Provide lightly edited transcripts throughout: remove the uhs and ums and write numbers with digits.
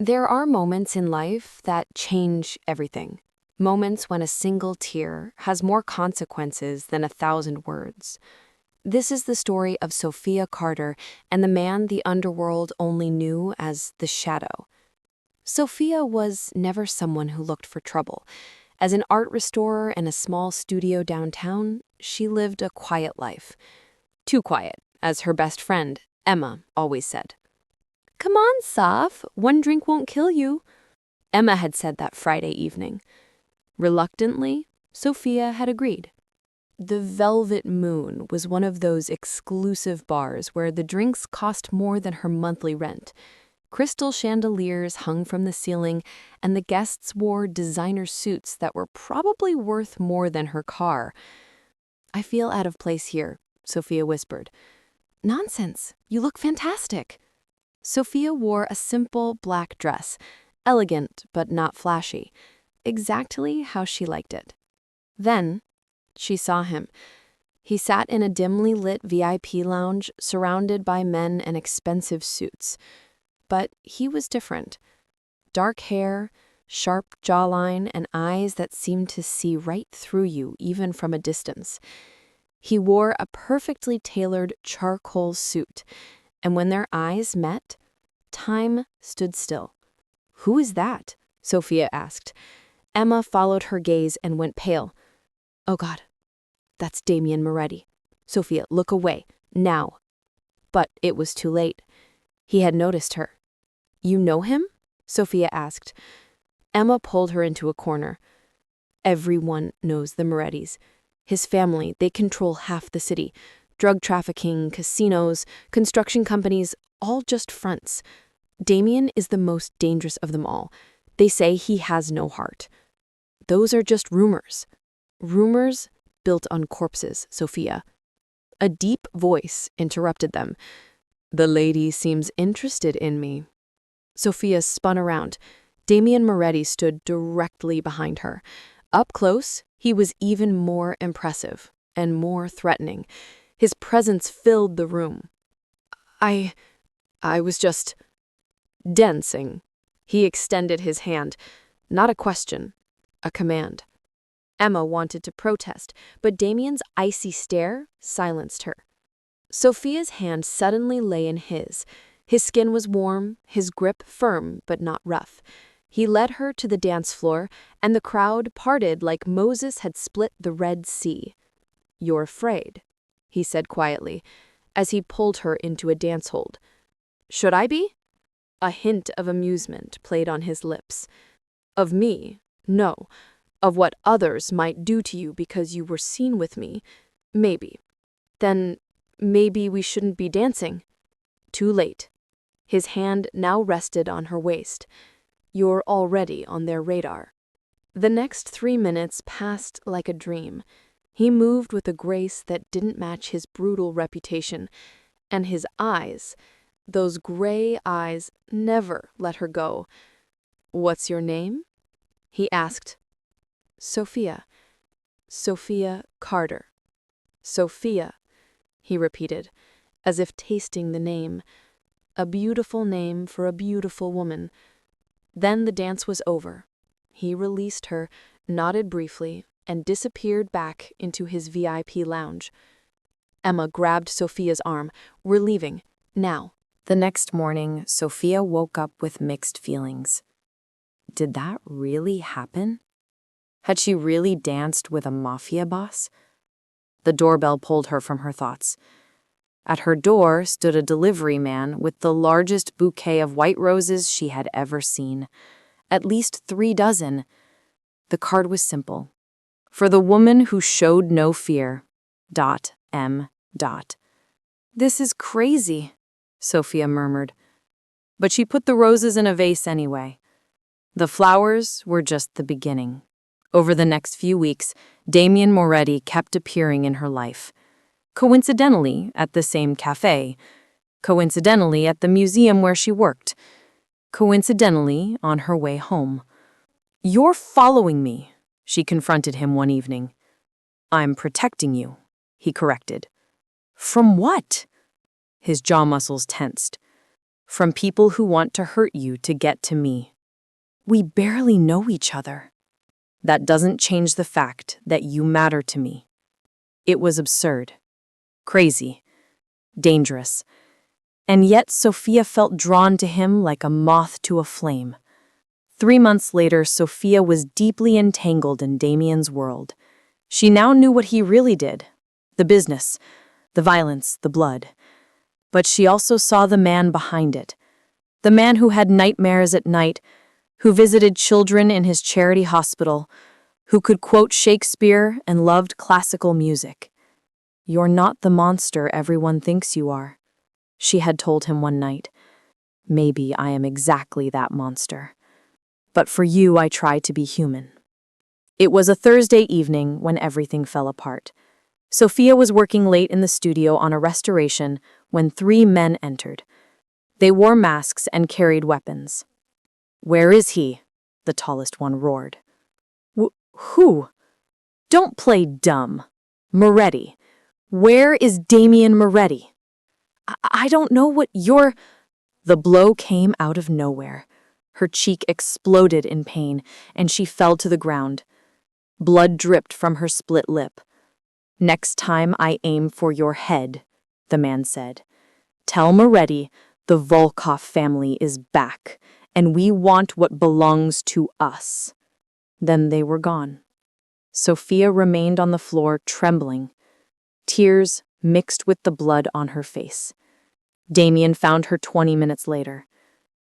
There are moments in life that change everything. Moments when a single tear has more consequences than 1,000 words. This is the story of Sophia Carter and the man the underworld only knew as the Shadow. Sophia was never someone who looked for trouble. As an art restorer in a small studio downtown, she lived a quiet life. Too quiet, as her best friend, Emma, always said. "Come on, Soph, one drink won't kill you." Emma had said that Friday evening. Reluctantly, Sophia had agreed. The Velvet Moon was one of those exclusive bars where the drinks cost more than her monthly rent. Crystal chandeliers hung from the ceiling, and the guests wore designer suits that were probably worth more than her car. "I feel out of place here," Sophia whispered. "Nonsense, you look fantastic." Sophia wore a simple black dress, elegant but not flashy, exactly how she liked it. Then she saw him. He sat in a dimly lit VIP lounge surrounded by men in expensive suits. But he was different. Dark hair, sharp jawline, and eyes that seemed to see right through you even from a distance. He wore a perfectly tailored charcoal suit, and when their eyes met, time stood still. "Who is that?" Sophia asked. Emma followed her gaze and went pale. "Oh God, that's Damien Moretti. Sophia, look away, now." But it was too late. He had noticed her. "You know him?" Sophia asked. Emma pulled her into a corner. "Everyone knows the Morettis. His family, they control half the city. Drug trafficking, casinos, construction companies, all just fronts. Damien is the most dangerous of them all. They say he has no heart." "Those are just rumors." "Rumors built on corpses, Sophia." A deep voice interrupted them. "The lady seems interested in me." Sophia spun around. Damien Moretti stood directly behind her. Up close, he was even more impressive and more threatening. His presence filled the room. I was just dancing." He extended his hand. Not a question, a command. Emma wanted to protest, but Damien's icy stare silenced her. Sophia's hand suddenly lay in his. His skin was warm, his grip firm but not rough. He led her to the dance floor, and the crowd parted like Moses had split the Red Sea. "You're afraid," he said quietly, as he pulled her into a dance hold. "Should I be?" A hint of amusement played on his lips. "Of me? No. Of what others might do to you because you were seen with me? Maybe. Then maybe we shouldn't be dancing." Too late. His hand now rested on her waist. "You're already on their radar." The next 3 minutes passed like a dream. He moved with a grace that didn't match his brutal reputation, and his eyes, those gray eyes, never let her go. "What's your name?" he asked. "Sophia. Sophia Carter." "Sophia," he repeated, as if tasting the name. A beautiful name for a beautiful woman. Then the dance was over. He released her, nodded briefly, and disappeared back into his VIP lounge. Emma grabbed Sophia's arm. "We're leaving. Now." The next morning, Sophia woke up with mixed feelings. Did that really happen? Had she really danced with a mafia boss? The doorbell pulled her from her thoughts. At her door stood a delivery man with the largest bouquet of white roses she had ever seen. At least 3 dozen. The card was simple. "For the woman who showed no fear. M. "This is crazy," Sophia murmured. But she put the roses in a vase anyway. The flowers were just the beginning. Over the next few weeks, Damien Moretti kept appearing in her life. Coincidentally, at the same cafe. Coincidentally, at the museum where she worked. Coincidentally, on her way home. "You're following me," she confronted him one evening. "I'm protecting you," he corrected. "From what?" His jaw muscles tensed. From people who want to hurt you to get to me. We barely know each other. That doesn't change the fact that you matter to me. It was absurd, crazy, dangerous. And yet Sophia felt drawn to him like a moth to a flame. 3 months later, Sophia was deeply entangled in Damien's world. She now knew what he really did. The business, the violence, the blood. But she also saw the man behind it. The man who had nightmares at night, who visited children in his charity hospital, who could quote Shakespeare and loved classical music. "You're not the monster everyone thinks you are," she had told him one night. "Maybe I am exactly that monster. But for you, I try to be human." It was a Thursday evening when everything fell apart. Sophia was working late in the studio on a restoration when 3 men entered. They wore masks and carried weapons. "Where is he?" the tallest one roared. Who? Don't play dumb. Moretti. Where is Damien Moretti?" I don't know what you're—" The blow came out of nowhere. Her cheek exploded in pain, and she fell to the ground. Blood dripped from her split lip. "Next time I aim for your head," the man said. "Tell Moretti the Volkov family is back, and we want what belongs to us." Then they were gone. Sophia remained on the floor, trembling. Tears mixed with the blood on her face. Damien found her 20 minutes later.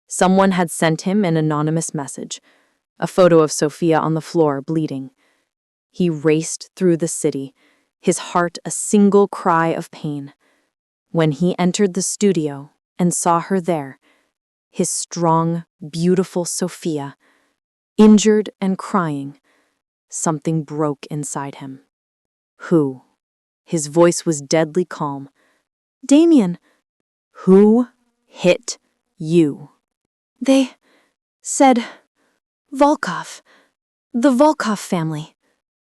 Someone had sent him an anonymous message, a photo of Sophia on the floor, bleeding. He raced through the city, his heart a single cry of pain. When he entered the studio and saw her there, his strong, beautiful Sophia, injured and crying, something broke inside him. "Who?" His voice was deadly calm. "Damien." "Who hit you?" "They said Volkov. The Volkov family."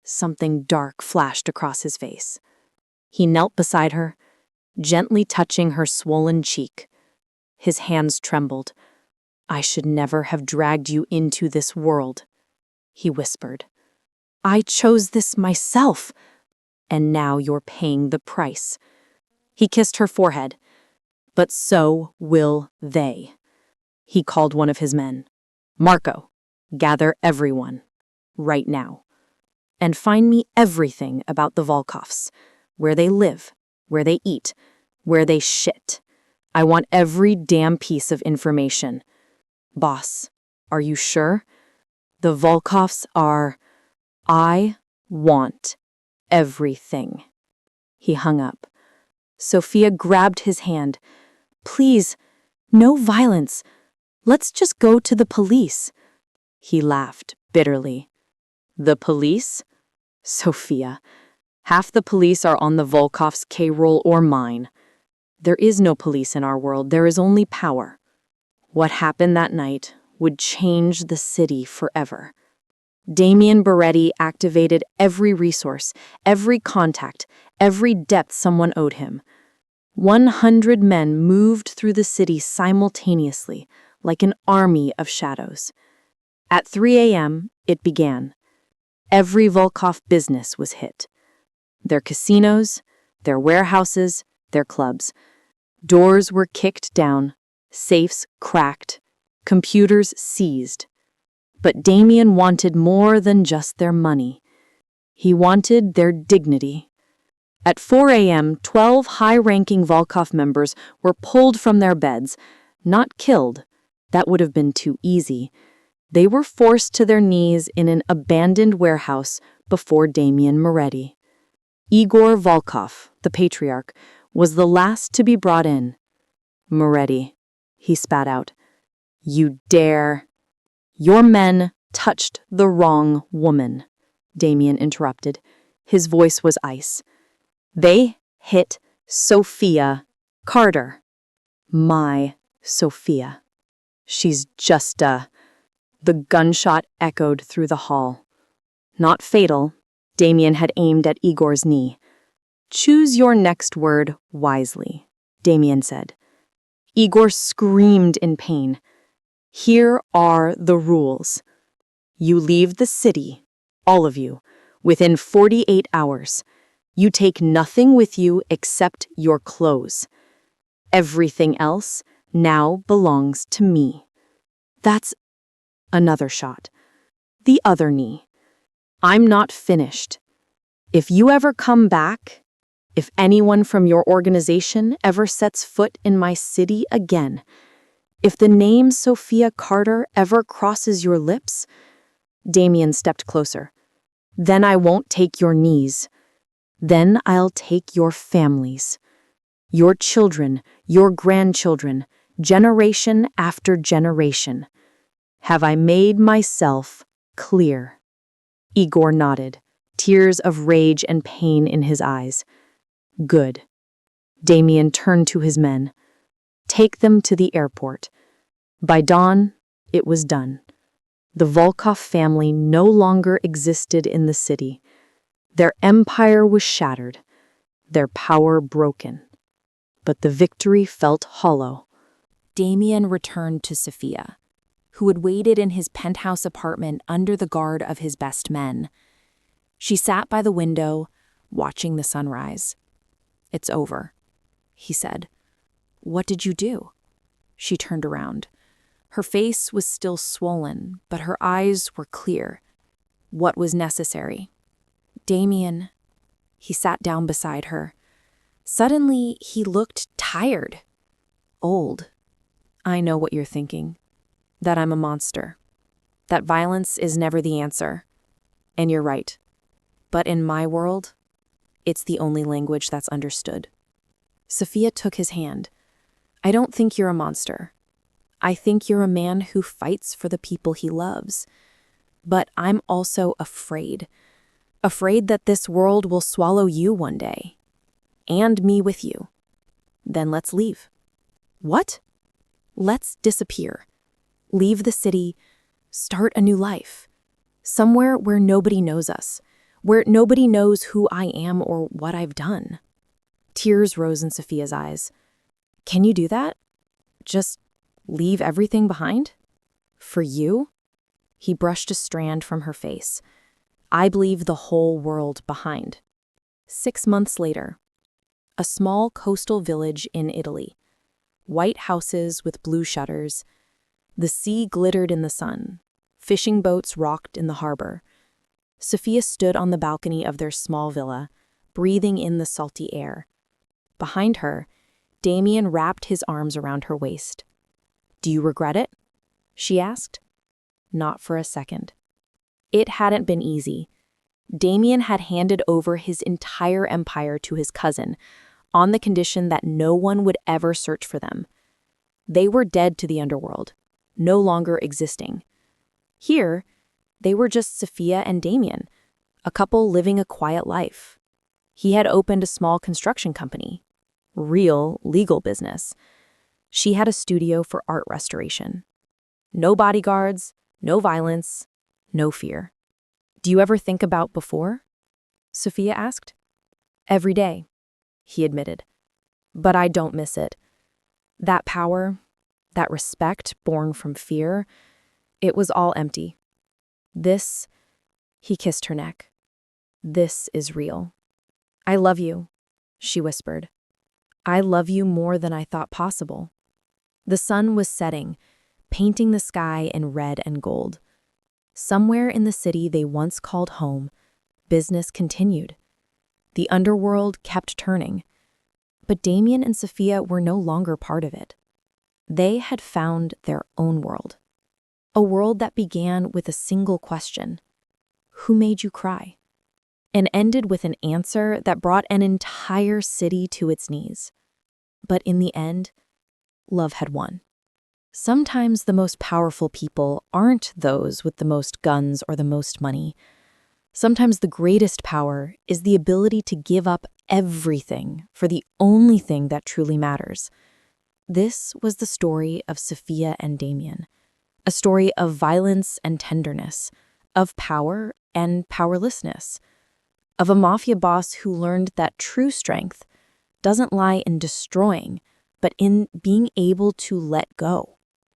Something dark flashed across his face. He knelt beside her, gently touching her swollen cheek. His hands trembled. "I should never have dragged you into this world," he whispered. "I chose this myself, and now you're paying the price." He kissed her forehead. "But so will they." He called one of his men. "Marco, gather everyone, right now. And find me everything about the Volkovs, where they live, where they eat, where they shit. I want every damn piece of information. Boss, are you sure? The Volkovs are... I want everything." He hung up. Sophia grabbed his hand. "Please, no violence. Let's just go to the police." He laughed bitterly. "The police? Sophia, half the police are on the Volkovs' payroll or mine. There is no police in our world. There is only power. What happened that night would change the city forever." Damien Moretti activated every resource, every contact, every debt someone owed him. 100 men moved through the city simultaneously, like an army of shadows. At 3 a.m., it began. Every Volkov business was hit. Their casinos, their warehouses, their clubs. Doors were kicked down, safes cracked, computers seized. But Damien wanted more than just their money. He wanted their dignity. At 4 a.m., 12 high-ranking Volkov members were pulled from their beds, not killed. That would have been too easy. They were forced to their knees in an abandoned warehouse before Damien Moretti. Igor Volkov, the patriarch, was the last to be brought in. "Moretti," he spat out, "you dare—" "Your men touched the wrong woman," Damien interrupted. His voice was ice. "They hit Sophia Carter. My Sophia. She's just a—" The gunshot echoed through the hall. Not fatal, Damien had aimed at Igor's knee. "Choose your next word wisely," Damien said. Igor screamed in pain. Here are the rules. You leave the city, all of you, within 48 hours. You take nothing with you except your clothes. Everything else now belongs to me. That's another shot. The other knee. I'm not finished. If you ever come back, if anyone from your organization ever sets foot in my city again, if the name Sophia Carter ever crosses your lips, Damien stepped closer. Then I won't take your knees. Then I'll take your families. Your children, your grandchildren, generation after generation. Have I made myself clear? Igor nodded, tears of rage and pain in his eyes. Good. Damien turned to his men. Take them to the airport. By dawn, it was done. The Volkov family no longer existed in the city. Their empire was shattered, their power broken. But the victory felt hollow. Damien returned to Sophia, who had waited in his penthouse apartment under the guard of his best men. She sat by the window, watching the sunrise. It's over, he said. What did you do? She turned around. Her face was still swollen, but her eyes were clear. What was necessary? Damien. He sat down beside her. Suddenly, he looked tired. Old. I know what you're thinking. That I'm a monster. That violence is never the answer. And you're right. But in my world, it's the only language that's understood. Sophia took his hand. I don't think you're a monster. I think you're a man who fights for the people he loves. But I'm also afraid. Afraid that this world will swallow you one day. And me with you. Then let's leave. What? Let's disappear. Leave the city. Start a new life. Somewhere where nobody knows us. Where nobody knows who I am or what I've done. Tears rose in Sophia's eyes. Can you do that? Just leave everything behind? For you? He brushed a strand from her face. I leave the whole world behind. 6 months later, a small coastal village in Italy. White houses with blue shutters. The sea glittered in the sun. Fishing boats rocked in the harbor. Sophia stood on the balcony of their small villa, breathing in the salty air. Behind her, Damien wrapped his arms around her waist. Do you regret it? She asked. Not for a second. It hadn't been easy. Damien had handed over his entire empire to his cousin, on the condition that no one would ever search for them. They were dead to the underworld, no longer existing. Here, they were just Sophia and Damien, a couple living a quiet life. He had opened a small construction company. Real, legal business. She had a studio for art restoration. No bodyguards, no violence, no fear. Do you ever think about before? Sophia asked. Every day, he admitted. But I don't miss it. That power, that respect born from fear, it was all empty. This, he kissed her neck. This is real. I love you, she whispered. I love you more than I thought possible. The sun was setting, painting the sky in red and gold. Somewhere in the city they once called home, business continued. The underworld kept turning. But Damien and Sophia were no longer part of it. They had found their own world. A world that began with a single question. Who made you cry? And ended with an answer that brought an entire city to its knees. But in the end, love had won. Sometimes the most powerful people aren't those with the most guns or the most money. Sometimes the greatest power is the ability to give up everything for the only thing that truly matters. This was the story of Sophia and Damien, a story of violence and tenderness, of power and powerlessness, of a mafia boss who learned that true strength doesn't lie in destroying, but in being able to let go.